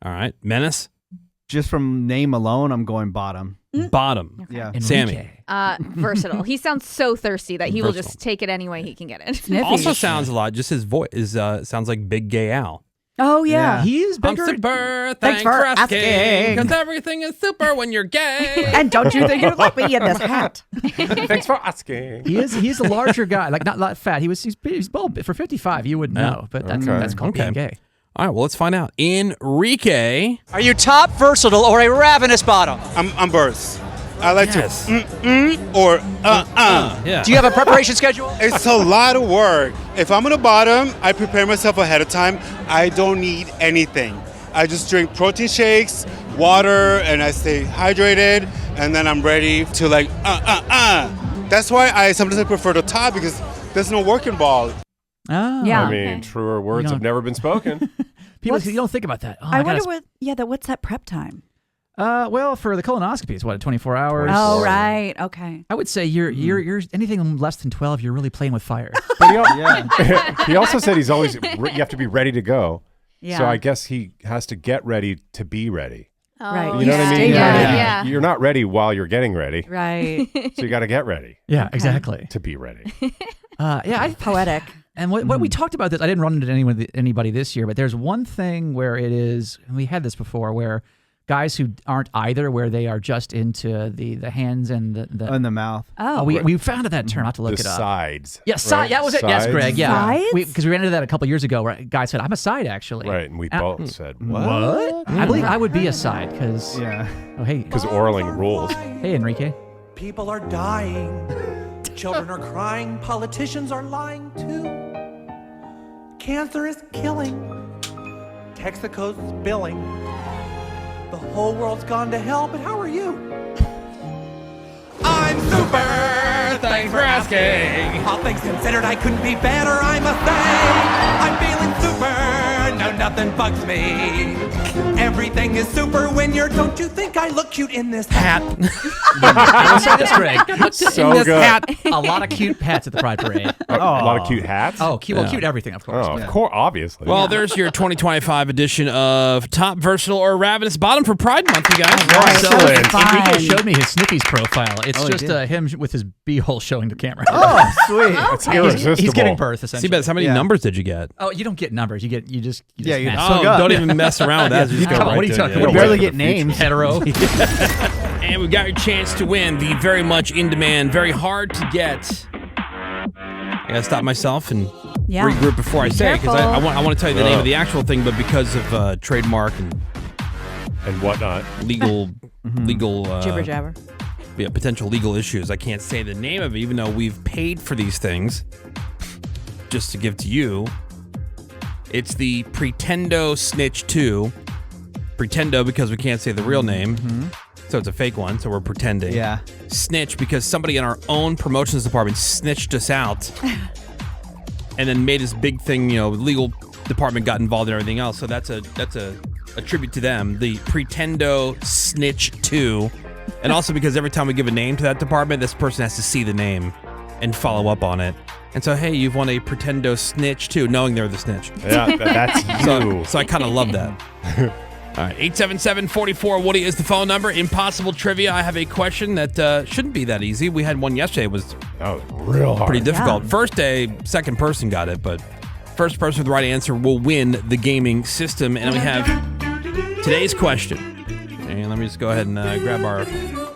[SPEAKER 1] All right. Menace.
[SPEAKER 5] Just from name alone, I'm going bottom.
[SPEAKER 1] Bottom.
[SPEAKER 5] Yeah.
[SPEAKER 3] Enrique.
[SPEAKER 1] Sammy.
[SPEAKER 6] Versatile. He sounds so thirsty that he will
[SPEAKER 1] Versatile.
[SPEAKER 6] just take it any way he can get it.
[SPEAKER 2] Sniffies.
[SPEAKER 1] Also sounds a lot. Just his voice is sounds like Big Gay Al.
[SPEAKER 2] Oh, yeah.
[SPEAKER 3] He is
[SPEAKER 1] I'm
[SPEAKER 3] bigger.
[SPEAKER 1] super.
[SPEAKER 2] Thanks for asking.
[SPEAKER 1] Because everything is super when you're gay.
[SPEAKER 2] And don't you think you look me in this hat?
[SPEAKER 7] Thanks for asking.
[SPEAKER 3] He's a larger guy, like not fat. He's bald for 55. You wouldn't know, but that's called being gay.
[SPEAKER 1] All right, well, let's find out. Enrique.
[SPEAKER 9] Are you top, versatile, or a ravenous bottom?
[SPEAKER 13] I'm birth. I like to or
[SPEAKER 1] Yeah.
[SPEAKER 9] Do you have a preparation schedule?
[SPEAKER 13] It's a lot of work. If I'm on the bottom, I prepare myself ahead of time. I don't need anything. I just drink protein shakes, water, and I stay hydrated, and then I'm ready to like That's why I sometimes prefer the top because there's no work involved.
[SPEAKER 3] Oh.
[SPEAKER 2] Yeah.
[SPEAKER 7] I mean, truer words have never been spoken.
[SPEAKER 3] People, you don't think about that. Oh,
[SPEAKER 2] I wonder what's that prep time?
[SPEAKER 3] Well, for the colonoscopy, it's what, 24 hours?
[SPEAKER 2] Oh, right. Okay.
[SPEAKER 3] I would say you're anything less than 12, you're really playing with fire.
[SPEAKER 7] But he also said he's always, you have to be ready to go.
[SPEAKER 2] Yeah.
[SPEAKER 7] So I guess he has to get ready to be ready.
[SPEAKER 6] Oh,
[SPEAKER 2] Right.
[SPEAKER 7] You know what I mean?
[SPEAKER 6] Yeah.
[SPEAKER 7] You're not ready while you're getting ready.
[SPEAKER 2] Right.
[SPEAKER 7] So you got to get ready.
[SPEAKER 3] Yeah, exactly.
[SPEAKER 7] To be ready.
[SPEAKER 2] Poetic.
[SPEAKER 3] And what we talked about this, I didn't run into anybody this year, but there's one thing where it is, and we had this before, where guys who aren't either, where they are just into the hands and the
[SPEAKER 5] in the mouth.
[SPEAKER 2] Oh,
[SPEAKER 3] we found that term. I have to look
[SPEAKER 7] The
[SPEAKER 3] it up.
[SPEAKER 7] sides.
[SPEAKER 3] Yeah, side. That was it. Yes,
[SPEAKER 7] Sides?
[SPEAKER 3] Greg. Yeah,
[SPEAKER 2] Sides?
[SPEAKER 3] because we ran into that a couple years ago. Where a guy said, "I'm a side, actually."
[SPEAKER 7] Right, and we both said,
[SPEAKER 3] What? I believe I would be a side because.
[SPEAKER 5] Yeah.
[SPEAKER 3] Oh, hey.
[SPEAKER 7] Because oraling rules.
[SPEAKER 3] Hey, Enrique.
[SPEAKER 14] People are dying. Children are crying. Politicians are lying too. Cancer is killing. Texaco's spilling. The whole world's gone to hell, but how are you? I'm super! Thanks for asking! All things considered, I couldn't be better, I must say! I'm feeling super! No, nothing bugs me! Everything is super when you're... Don't you think I look cute in this hat?
[SPEAKER 3] I'll say this, Greg.
[SPEAKER 7] So
[SPEAKER 3] this
[SPEAKER 7] good.
[SPEAKER 3] Hat, a lot of cute hats at the Pride Parade.
[SPEAKER 7] A lot of cute hats?
[SPEAKER 3] Oh, cute everything, of course.
[SPEAKER 7] Oh, of course, obviously.
[SPEAKER 1] Well, there's your 2025 edition of Top Versatile or Ravenous Bottom for Pride Month, you guys.
[SPEAKER 7] Excellent.
[SPEAKER 3] Enrique showed me his Snookies profile. It's
[SPEAKER 5] he
[SPEAKER 3] just
[SPEAKER 5] did.
[SPEAKER 3] him with his beehole showing the camera.
[SPEAKER 5] Oh, sweet.
[SPEAKER 7] It's irresistible.
[SPEAKER 3] He's getting birth, essentially.
[SPEAKER 1] See, how many numbers did you get?
[SPEAKER 3] Oh, you don't get numbers. You just
[SPEAKER 5] Yeah, you
[SPEAKER 3] match.
[SPEAKER 5] just hook up.
[SPEAKER 1] Don't even mess around with that. Just go
[SPEAKER 3] Come on,
[SPEAKER 1] right
[SPEAKER 3] what are you
[SPEAKER 1] to
[SPEAKER 3] talking
[SPEAKER 1] it.
[SPEAKER 3] about?
[SPEAKER 5] We
[SPEAKER 7] Wait
[SPEAKER 5] barely
[SPEAKER 7] for
[SPEAKER 5] get
[SPEAKER 7] the
[SPEAKER 5] names.
[SPEAKER 3] Hetero.
[SPEAKER 1] And we've got your chance to win the very much in demand, very hard to get. I gotta stop myself and regroup before I say it because I want to tell you the name of the actual thing, but because of trademark and
[SPEAKER 7] whatnot,
[SPEAKER 1] legal
[SPEAKER 2] Jibber jabber.
[SPEAKER 1] Yeah, potential legal issues, I can't say the name of it, even though we've paid for these things. Just to give to you, it's the Pretendo Snitch 2. Pretendo because we can't say the real name. So it's a fake one, so we're pretending.
[SPEAKER 5] Yeah.
[SPEAKER 1] Snitch because somebody in our own promotions department snitched us out and then made this big thing, legal department got involved in everything else. So that's a tribute to them. The Pretendo Snitch 2. And also because every time we give a name to that department, this person has to see the name and follow up on it. And so, hey, you've won a Pretendo Snitch 2, knowing they're the snitch.
[SPEAKER 7] Yeah, that's you.
[SPEAKER 1] So I kind of love that. All right, 877-44-WOODY is the phone number. Impossible Trivia. I have a question that shouldn't be that easy. We had one yesterday. It was
[SPEAKER 7] real hard.
[SPEAKER 1] Pretty difficult. First day, second person got it, but first person with the right answer will win the gaming system. And we have today's question. And let me just go ahead and grab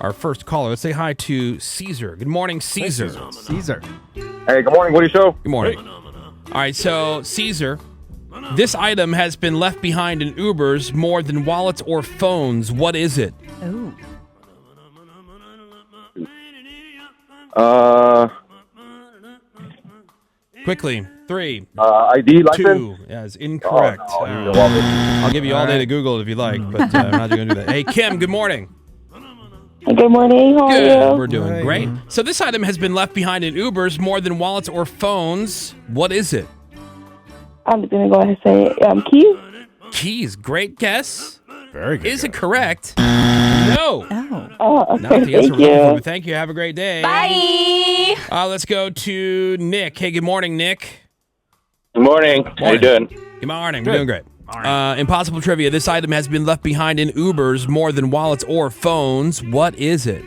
[SPEAKER 1] our first caller. Let's say hi to Caesar. Good morning, Caesar.
[SPEAKER 5] Caesar.
[SPEAKER 15] Hey, good morning. Woody Show.
[SPEAKER 1] Good morning. All right, so Caesar, this item has been left behind in Ubers more than wallets or phones. What is it?
[SPEAKER 2] Ooh.
[SPEAKER 1] Quickly. 3.
[SPEAKER 15] ID license.
[SPEAKER 1] 2. Yes, incorrect.
[SPEAKER 15] Oh, no,
[SPEAKER 1] I'll give you all day to Google it if you like, but I'm not going to do that. Hey, Kim, good morning.
[SPEAKER 16] Good morning. How are you?
[SPEAKER 1] We're doing great. So this item has been left behind in Ubers more than wallets or phones. What is it?
[SPEAKER 16] I'm going to go ahead and say keys.
[SPEAKER 1] Keys. Great guess.
[SPEAKER 7] Very good.
[SPEAKER 1] Is it correct? No.
[SPEAKER 16] Oh, okay.
[SPEAKER 1] Not the answer
[SPEAKER 16] Thank
[SPEAKER 1] we're looking for,
[SPEAKER 16] you.
[SPEAKER 1] but thank you. Have a great day.
[SPEAKER 6] Bye.
[SPEAKER 1] Let's go to Nick. Hey, good morning, Nick.
[SPEAKER 15] Good morning. How you doing?
[SPEAKER 1] Good morning. We're doing great. Impossible Trivia. This item has been left behind in Ubers more than wallets or phones. What is it?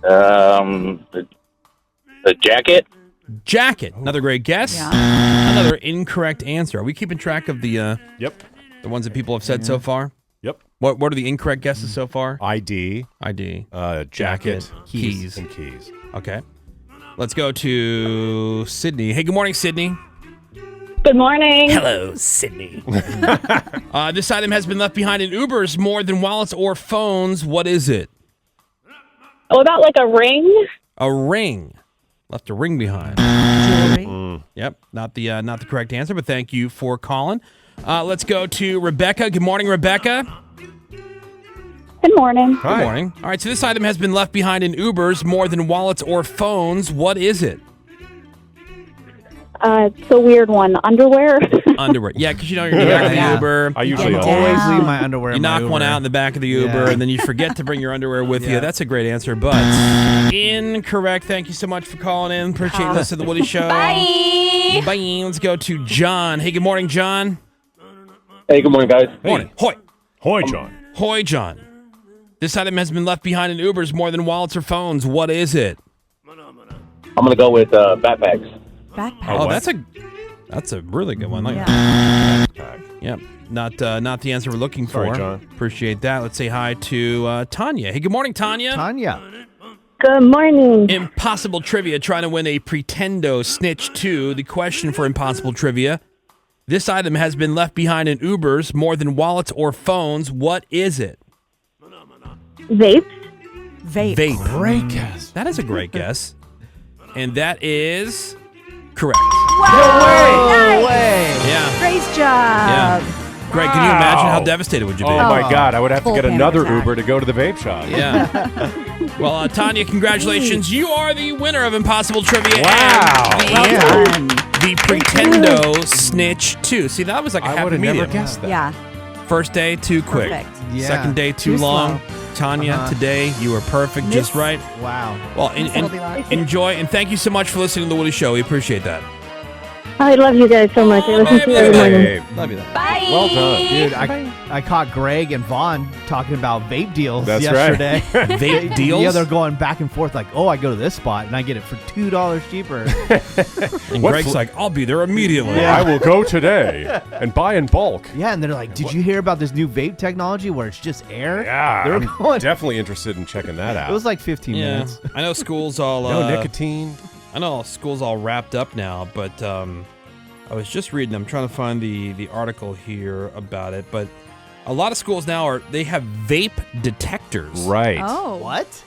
[SPEAKER 15] The jacket.
[SPEAKER 1] Jacket. Another great guess.
[SPEAKER 2] Yeah.
[SPEAKER 1] Another incorrect answer. Are we keeping track of the the ones that people have said so far?
[SPEAKER 7] Yep.
[SPEAKER 1] What are the incorrect guesses so far?
[SPEAKER 7] ID,
[SPEAKER 1] jacket, keys.
[SPEAKER 7] and keys.
[SPEAKER 1] Okay. Let's go to Sydney. Hey, good morning, Sydney.
[SPEAKER 16] Good morning.
[SPEAKER 1] Hello, Sydney. This item has been left behind in Ubers more than wallets or phones. What is it?
[SPEAKER 16] What about like a ring?
[SPEAKER 1] A ring. Left a ring behind.
[SPEAKER 2] Jewelry.
[SPEAKER 1] Yep, not the correct answer, but thank you for calling. Let's go to Rebecca. Good morning, Rebecca.
[SPEAKER 16] Good morning.
[SPEAKER 1] Good morning. All right, so this item has been left behind in Ubers more than wallets or phones. What is it?
[SPEAKER 16] It's a weird one. Underwear?
[SPEAKER 1] Underwear. Yeah, because you're back of the Uber.
[SPEAKER 7] I usually
[SPEAKER 5] always leave my underwear
[SPEAKER 1] You
[SPEAKER 5] in my
[SPEAKER 1] knock one
[SPEAKER 5] Uber.
[SPEAKER 1] out in the back of the Uber, and then you forget to bring your underwear with you. That's a great answer, but incorrect. Thank you so much for calling in. Appreciate you listening to The Woody Show.
[SPEAKER 6] Bye.
[SPEAKER 1] Bye. Let's go to John. Hey, good morning, John.
[SPEAKER 15] Hey, good morning, guys.
[SPEAKER 1] Morning. Hoy.
[SPEAKER 7] Hoy, John.
[SPEAKER 1] Hoy, John. This item has been left behind in Ubers more than wallets or phones. What is it?
[SPEAKER 15] I'm going to go with backpacks.
[SPEAKER 2] Backpack.
[SPEAKER 1] Oh, that's a really good one.
[SPEAKER 2] Yeah.
[SPEAKER 1] Yep. Not the answer we're looking
[SPEAKER 7] Sorry,
[SPEAKER 1] for.
[SPEAKER 7] John.
[SPEAKER 1] Appreciate that. Let's say hi to Tanya. Hey, good morning, Tanya.
[SPEAKER 5] Tanya.
[SPEAKER 16] Good morning.
[SPEAKER 1] Impossible Trivia trying to win a Pretendo Snitch 2. The question for Impossible Trivia. This item has been left behind in Ubers more than wallets or phones. What is it?
[SPEAKER 16] Vape?
[SPEAKER 2] Vape.
[SPEAKER 1] Great guess. That is a great guess. And that is correct.
[SPEAKER 2] Wow.
[SPEAKER 5] No way.
[SPEAKER 1] Yeah.
[SPEAKER 2] Great job.
[SPEAKER 1] Yeah. Greg, can you imagine how devastated would you be?
[SPEAKER 7] Oh, my God. I would have to
[SPEAKER 2] Full
[SPEAKER 7] get
[SPEAKER 2] panic
[SPEAKER 7] another
[SPEAKER 2] attack.
[SPEAKER 7] Uber to go to the vape shop.
[SPEAKER 1] Yeah. Well, Tanya, congratulations. You are the winner of Impossible Trivia.
[SPEAKER 7] Wow.
[SPEAKER 1] And the Pretendo Snitch 2. See, that was like a
[SPEAKER 7] I
[SPEAKER 1] happy
[SPEAKER 7] would have
[SPEAKER 1] medium.
[SPEAKER 7] never guessed that.
[SPEAKER 2] Yeah.
[SPEAKER 1] First day, too quick.
[SPEAKER 2] Perfect.
[SPEAKER 5] Yeah.
[SPEAKER 1] Second day, too long.
[SPEAKER 5] slow.
[SPEAKER 1] Tanya, today, you were perfect, just right.
[SPEAKER 5] Wow.
[SPEAKER 1] Well,
[SPEAKER 2] Goldilocks.
[SPEAKER 1] enjoy, and thank you so much for listening to The Woody Show. We appreciate that.
[SPEAKER 16] I love you guys so much. I listen to you every morning.
[SPEAKER 7] Hey,
[SPEAKER 1] Love you.
[SPEAKER 6] Bye.
[SPEAKER 7] well done.
[SPEAKER 5] Dude, I caught Greg and Vaughn talking about vape deals
[SPEAKER 7] That's
[SPEAKER 5] yesterday.
[SPEAKER 7] right.
[SPEAKER 1] Vape deals?
[SPEAKER 5] Yeah, they're going back and forth like, oh, I go to this spot and I get it for $2 cheaper.
[SPEAKER 1] And
[SPEAKER 7] What
[SPEAKER 1] Greg's
[SPEAKER 7] fl-
[SPEAKER 1] like, I'll be there immediately.
[SPEAKER 5] Yeah.
[SPEAKER 7] I will go today and buy in bulk.
[SPEAKER 5] Yeah, and they're like, did you hear about this new vape technology where it's just air?
[SPEAKER 7] Yeah,
[SPEAKER 5] They're
[SPEAKER 7] I'm
[SPEAKER 5] going.
[SPEAKER 7] definitely interested in checking that out.
[SPEAKER 5] It was like 15
[SPEAKER 1] Yeah.
[SPEAKER 5] minutes.
[SPEAKER 1] I know school's all
[SPEAKER 7] no nicotine.
[SPEAKER 1] I know school's all wrapped up now, but I was just reading. I'm trying to find the article here about it, but a lot of schools now they have vape detectors.
[SPEAKER 7] Right.
[SPEAKER 2] Oh.
[SPEAKER 5] What?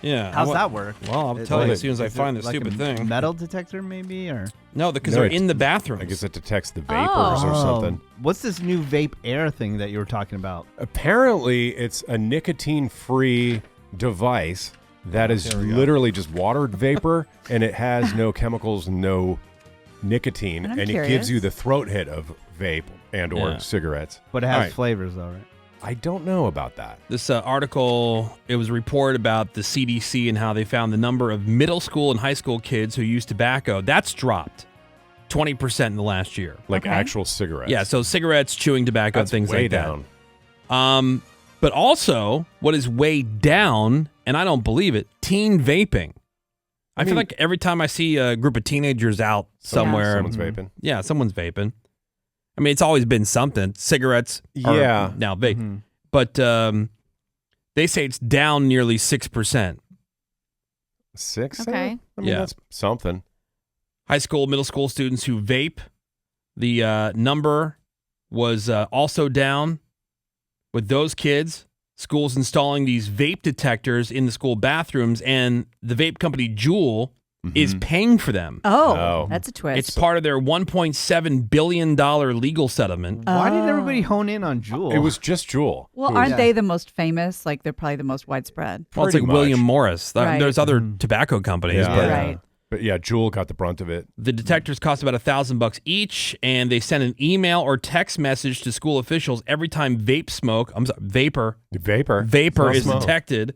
[SPEAKER 1] Yeah.
[SPEAKER 5] How's that work?
[SPEAKER 1] Well, I'll
[SPEAKER 5] Is
[SPEAKER 1] tell you
[SPEAKER 5] it-
[SPEAKER 1] as soon as I
[SPEAKER 5] is it
[SPEAKER 1] find this
[SPEAKER 5] like
[SPEAKER 1] stupid
[SPEAKER 5] a
[SPEAKER 1] thing.
[SPEAKER 5] Metal detector, maybe, or
[SPEAKER 1] No, because
[SPEAKER 7] No,
[SPEAKER 1] they're
[SPEAKER 7] it-
[SPEAKER 1] in the bathrooms.
[SPEAKER 7] I guess it detects the vapors or something.
[SPEAKER 5] What's this new vape air thing that you were talking about?
[SPEAKER 7] Apparently, it's a nicotine-free device that is literally just watered vapor, and it has no chemicals, no nicotine,
[SPEAKER 2] I'm
[SPEAKER 7] and
[SPEAKER 2] curious.
[SPEAKER 7] it gives you the throat hit of vape and or
[SPEAKER 1] Yeah.
[SPEAKER 7] cigarettes.
[SPEAKER 5] But it has
[SPEAKER 1] All right.
[SPEAKER 5] flavors, though, right?
[SPEAKER 7] I don't know about that.
[SPEAKER 1] This article, it was a report about the CDC and how they found the number of middle school and high school kids who use tobacco. That's dropped 20% in the last year.
[SPEAKER 7] Like
[SPEAKER 2] Okay.
[SPEAKER 7] actual cigarettes.
[SPEAKER 1] Yeah, so cigarettes, chewing tobacco,
[SPEAKER 7] That's
[SPEAKER 1] things
[SPEAKER 7] way
[SPEAKER 1] like
[SPEAKER 7] down.
[SPEAKER 1] that. But also, what is way down, and I don't believe it, teen vaping. I feel
[SPEAKER 7] mean-
[SPEAKER 1] like every time I see a group of teenagers out somewhere,
[SPEAKER 7] Someone's vaping.
[SPEAKER 1] yeah, someone's vaping. I mean, it's always been something. Cigarettes are
[SPEAKER 7] Yeah.
[SPEAKER 1] now vape.
[SPEAKER 5] Mhm.
[SPEAKER 1] But they say it's down nearly 6%.
[SPEAKER 7] 6?
[SPEAKER 6] Okay.
[SPEAKER 7] I mean,
[SPEAKER 1] Yeah.
[SPEAKER 7] that's something.
[SPEAKER 1] High school, middle school students who vape, the number was also down. With those kids, schools installing these vape detectors in the school bathrooms, and the vape company Juul is paying for them.
[SPEAKER 2] Oh, that's a twist.
[SPEAKER 1] It's part of their $1.7 billion legal settlement.
[SPEAKER 5] Why did everybody hone in on Juul?
[SPEAKER 7] It was just Juul.
[SPEAKER 2] Well, aren't they the most famous? Like, they're probably the most widespread.
[SPEAKER 1] Well, it's like
[SPEAKER 7] Pretty
[SPEAKER 1] William
[SPEAKER 7] much.
[SPEAKER 1] Morris.
[SPEAKER 2] Right.
[SPEAKER 1] There's other tobacco companies, but
[SPEAKER 2] Right.
[SPEAKER 7] But yeah, Juul got the brunt of it.
[SPEAKER 1] the detectors cost about $1,000 each, and they send an email or text message to school officials every time vapor
[SPEAKER 7] Smell
[SPEAKER 1] is
[SPEAKER 7] smoke.
[SPEAKER 1] detected.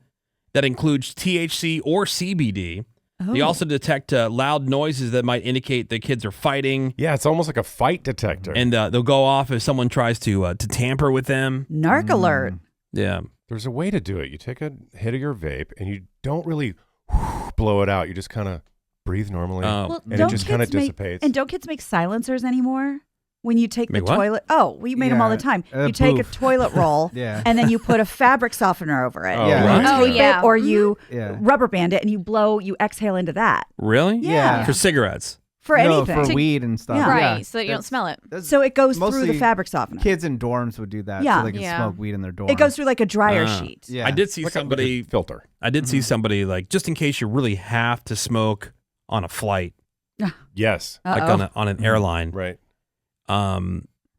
[SPEAKER 1] That includes THC or CBD. They
[SPEAKER 2] Oh.
[SPEAKER 1] also detect loud noises that might indicate the kids are fighting,
[SPEAKER 7] Yeah, it's almost like a fight detector.
[SPEAKER 1] and they'll go off if someone tries to tamper with them.
[SPEAKER 2] Narc alert.
[SPEAKER 1] Yeah.
[SPEAKER 7] There's a way to do it. You take a hit of your vape and you don't really blow it out. You just kind of breathe normally,
[SPEAKER 2] Well,
[SPEAKER 7] and it
[SPEAKER 2] don't
[SPEAKER 7] just kind of
[SPEAKER 2] kids make-
[SPEAKER 7] dissipates.
[SPEAKER 2] And don't kids make silencers anymore? When you take
[SPEAKER 7] Make
[SPEAKER 2] the
[SPEAKER 7] what?
[SPEAKER 2] toilet, we made them all the time. You take a
[SPEAKER 5] poof.
[SPEAKER 2] toilet roll,
[SPEAKER 5] Yeah.
[SPEAKER 2] and then you put a fabric softener over it.
[SPEAKER 7] Oh,
[SPEAKER 5] Yeah.
[SPEAKER 7] right.
[SPEAKER 6] Oh,
[SPEAKER 2] Tape
[SPEAKER 6] yeah.
[SPEAKER 2] it, or you
[SPEAKER 5] Yeah.
[SPEAKER 2] rubber band it, and you exhale into that
[SPEAKER 1] Really?
[SPEAKER 2] Yeah.
[SPEAKER 1] For cigarettes.
[SPEAKER 2] for
[SPEAKER 5] No,
[SPEAKER 2] anything.
[SPEAKER 5] for weed and stuff.
[SPEAKER 2] Yeah.
[SPEAKER 6] Right,
[SPEAKER 5] Yeah.
[SPEAKER 6] so that you don't smell it.
[SPEAKER 2] So it goes through the
[SPEAKER 5] Mostly
[SPEAKER 2] fabric softener.
[SPEAKER 5] Kids in dorms would do that
[SPEAKER 2] Yeah.
[SPEAKER 5] so they can
[SPEAKER 6] Yeah.
[SPEAKER 5] smoke weed in their dorm.
[SPEAKER 2] It goes through like a dryer
[SPEAKER 1] Ah.
[SPEAKER 2] sheet.
[SPEAKER 5] Yeah.
[SPEAKER 1] I did see
[SPEAKER 7] Like
[SPEAKER 1] somebody
[SPEAKER 7] a filter.
[SPEAKER 1] I did see somebody like just in case you really have to smoke on a flight,
[SPEAKER 7] Yes.
[SPEAKER 1] like on an airline.
[SPEAKER 7] Right.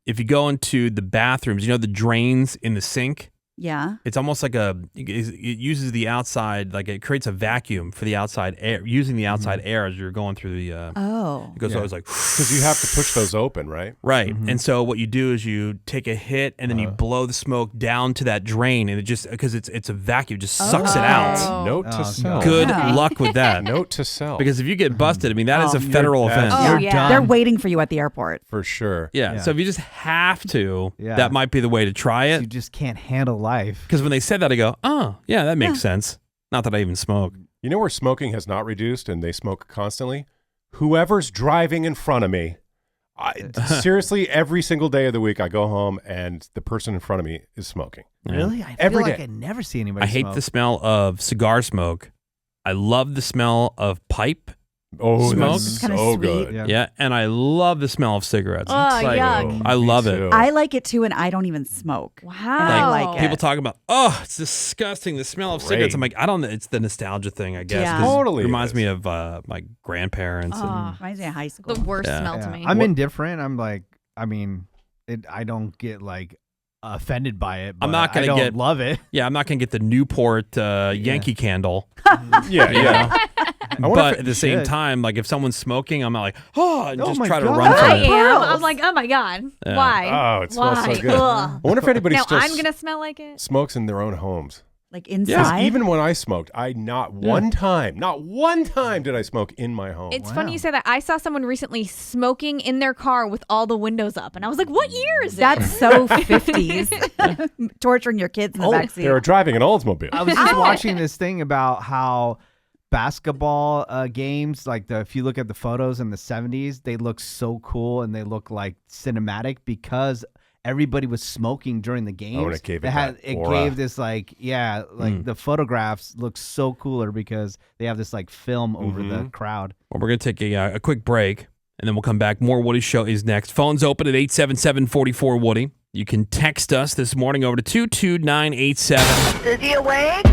[SPEAKER 1] If you go into the bathrooms, the drains in the sink.
[SPEAKER 2] Yeah.
[SPEAKER 1] It's almost like it uses the outside, like it creates a vacuum for the outside air, using the outside air as you're going through the.
[SPEAKER 2] Oh.
[SPEAKER 1] It goes always like
[SPEAKER 7] Because you have to push those open, right?
[SPEAKER 1] right, and so what you do is you take a hit and then you blow the smoke down to that drain, and it just because it's a vacuum, just sucks it out.
[SPEAKER 7] Note to
[SPEAKER 5] Oh,
[SPEAKER 7] self.
[SPEAKER 1] Good
[SPEAKER 2] Yeah.
[SPEAKER 1] luck with that.
[SPEAKER 7] Note to self.
[SPEAKER 1] Because if you get busted, I mean that is a
[SPEAKER 5] you're
[SPEAKER 1] federal
[SPEAKER 5] dead.
[SPEAKER 1] offense.
[SPEAKER 2] Oh,
[SPEAKER 5] You're
[SPEAKER 2] yeah.
[SPEAKER 5] done.
[SPEAKER 2] They're waiting for you at the airport.
[SPEAKER 7] for sure.
[SPEAKER 1] Yeah.
[SPEAKER 5] Yeah.
[SPEAKER 1] So if you just have to,
[SPEAKER 5] Yeah.
[SPEAKER 1] that might be the way to try
[SPEAKER 5] You
[SPEAKER 1] it.
[SPEAKER 5] just can't handle life.
[SPEAKER 1] Because when they said that, I go, oh, yeah, that makes sense. Not that I even smoke.
[SPEAKER 7] You know where smoking has not reduced and they smoke constantly? Whoever's driving in front of me. Seriously, every single day of the week, I go home and the person in front of me is smoking.
[SPEAKER 1] Yeah.
[SPEAKER 5] Really? I
[SPEAKER 7] Every
[SPEAKER 5] feel like
[SPEAKER 7] day.
[SPEAKER 5] I never see anybody
[SPEAKER 1] I hate
[SPEAKER 5] smoke.
[SPEAKER 1] the smell of cigar smoke. I love the smell of pipe.
[SPEAKER 7] Oh,
[SPEAKER 1] Smoke?
[SPEAKER 7] that's
[SPEAKER 2] It's kinda
[SPEAKER 7] so
[SPEAKER 2] sweet.
[SPEAKER 7] good.
[SPEAKER 1] Yeah. And I love the smell of cigarettes.
[SPEAKER 6] Oh,
[SPEAKER 1] It's like,
[SPEAKER 6] yuck.
[SPEAKER 1] I love it.
[SPEAKER 7] too.
[SPEAKER 2] I like it too, and I don't even smoke.
[SPEAKER 6] Wow.
[SPEAKER 2] I like it.
[SPEAKER 1] People talk about, oh, it's disgusting, the smell of cigarettes. I'm like, I don't know. It's the nostalgia thing, I guess.
[SPEAKER 2] Yeah.
[SPEAKER 1] 'cause
[SPEAKER 7] Totally
[SPEAKER 1] It reminds
[SPEAKER 7] is.
[SPEAKER 1] me of my grandparents.
[SPEAKER 6] Oh,
[SPEAKER 2] Reminds me of high school.
[SPEAKER 6] the worst
[SPEAKER 1] Yeah.
[SPEAKER 6] smell to
[SPEAKER 5] Yeah.
[SPEAKER 6] me.
[SPEAKER 5] I'm indifferent. I'm like, I mean, I don't get like offended by it. But
[SPEAKER 1] I'm not going
[SPEAKER 5] I
[SPEAKER 1] to
[SPEAKER 5] don't
[SPEAKER 1] get
[SPEAKER 5] love it.
[SPEAKER 1] Yeah, I'm not going to get the Newport Yankee candle.
[SPEAKER 7] Yeah. I wonder
[SPEAKER 1] But
[SPEAKER 7] if
[SPEAKER 1] at the same
[SPEAKER 5] should.
[SPEAKER 1] time, like if someone's smoking, I'm not like, and
[SPEAKER 5] Oh
[SPEAKER 1] just
[SPEAKER 5] my
[SPEAKER 1] try to
[SPEAKER 5] God.
[SPEAKER 1] run from
[SPEAKER 6] I
[SPEAKER 1] it.
[SPEAKER 6] am. I'm like, oh my God.
[SPEAKER 1] Yeah.
[SPEAKER 6] Why?
[SPEAKER 7] Oh, it smells
[SPEAKER 6] Why?
[SPEAKER 7] so good.
[SPEAKER 6] Ugh.
[SPEAKER 7] I wonder if anybody
[SPEAKER 6] Now
[SPEAKER 7] still
[SPEAKER 6] I'm going to smell like it.
[SPEAKER 7] smokes in their own homes.
[SPEAKER 2] Like
[SPEAKER 7] 'Cause
[SPEAKER 2] inside.
[SPEAKER 7] even when I smoked, not one time did I smoke in my home.
[SPEAKER 6] It's funny you say that. I saw someone recently smoking in their car with all the windows up, and I was like, "What year is it?"
[SPEAKER 2] That's so 50s. Torturing your kids in the backseat.
[SPEAKER 7] They were driving an Oldsmobile.
[SPEAKER 5] I was just watching this thing about how basketball games, like if you look at the photos in the 70s, they look so cool and they look like cinematic because everybody was smoking during the games.
[SPEAKER 7] Oh, and it gave
[SPEAKER 5] it
[SPEAKER 7] aura.
[SPEAKER 5] gave this the photographs look so cooler because they have this like film over the crowd.
[SPEAKER 1] Well, we're going to take a quick break, and then we'll come back. More Woody Show is next. Phones open at 877-44-WOODY. You can text us this morning over to 22987.
[SPEAKER 4] Is he awake?